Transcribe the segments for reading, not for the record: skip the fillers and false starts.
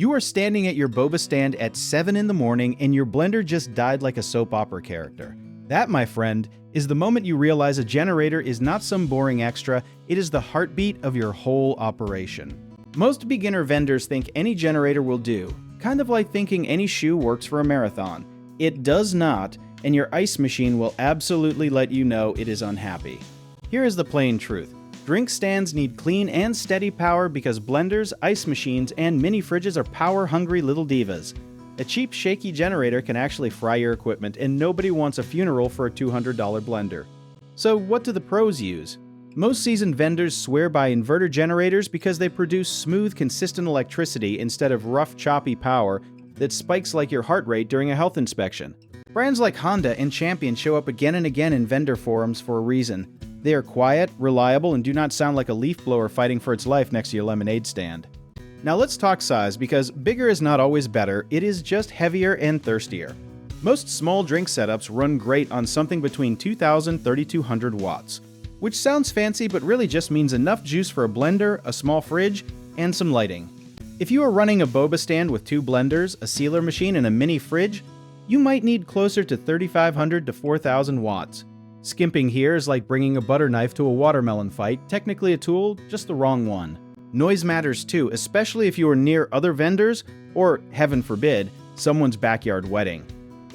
You are standing at your boba stand at 7 in the morning and your blender just died like a soap opera character. That, my friend, is the moment you realize a generator is not some boring extra, it is the heartbeat of your whole operation. Most beginner vendors think any generator will do, kind of like thinking any shoe works for a marathon. It does not, and your ice machine will absolutely let you know it is unhappy. Here is the plain truth. Drink stands need clean and steady power because blenders, ice machines, and mini fridges are power-hungry little divas. A cheap, shaky generator can actually fry your equipment, and nobody wants a funeral for a $200 blender. So what do the pros use? Most seasoned vendors swear by inverter generators because they produce smooth, consistent electricity instead of rough, choppy power that spikes like your heart rate during a health inspection. Brands like Honda and Champion show up again and again in vendor forums for a reason. They are quiet, reliable, and do not sound like a leaf blower fighting for its life next to your lemonade stand. Now let's talk size, because bigger is not always better, it is just heavier and thirstier. Most small drink setups run great on something between 2,000 and 3,200 watts, which sounds fancy but really just means enough juice for a blender, a small fridge, and some lighting. If you are running a boba stand with 2 blenders, a sealer machine, and a mini fridge, you might need closer to 3,500 to 4,000 watts. Skimping here is like bringing a butter knife to a watermelon fight, technically a tool, just the wrong one. Noise matters too, especially if you are near other vendors or, heaven forbid, someone's backyard wedding.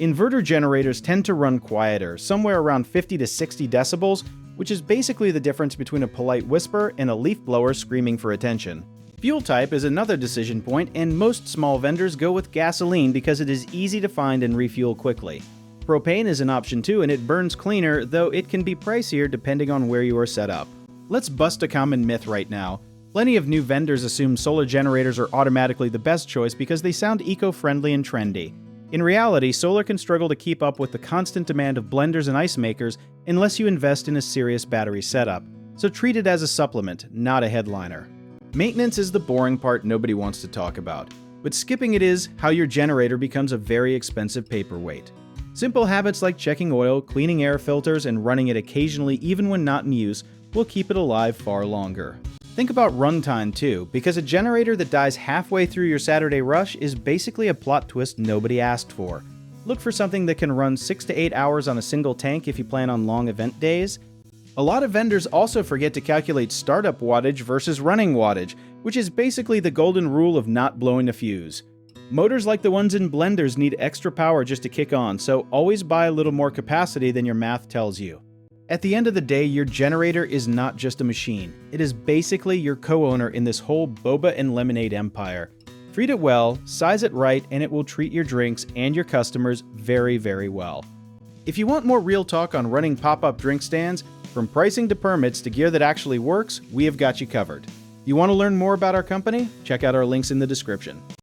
Inverter generators tend to run quieter, somewhere around 50 to 60 decibels, which is basically the difference between a polite whisper and a leaf blower screaming for attention. Fuel type is another decision point, and most small vendors go with gasoline because it is easy to find and refuel quickly. Propane is an option too, and it burns cleaner, though it can be pricier depending on where you are set up. Let's bust a common myth right now. Plenty of new vendors assume solar generators are automatically the best choice because they sound eco-friendly and trendy. In reality, solar can struggle to keep up with the constant demand of blenders and ice makers unless you invest in a serious battery setup, so treat it as a supplement, not a headliner. Maintenance is the boring part nobody wants to talk about, but skipping it is how your generator becomes a very expensive paperweight. Simple habits like checking oil, cleaning air filters, and running it occasionally even when not in use will keep it alive far longer. Think about runtime too, because a generator that dies halfway through your Saturday rush is basically a plot twist nobody asked for. Look for something that can run 6 to 8 hours on a single tank if you plan on long event days. A lot of vendors also forget to calculate startup wattage versus running wattage, which is basically the golden rule of not blowing a fuse. Motors like the ones in blenders need extra power just to kick on, so always buy a little more capacity than your math tells you. At the end of the day, your generator is not just a machine. It is basically your co-owner in this whole boba and lemonade empire. Treat it well, size it right, and it will treat your drinks and your customers very, very well. If you want more real talk on running pop-up drink stands, from pricing to permits to gear that actually works, we have got you covered. You want to learn more about our company? Check out our links in the description.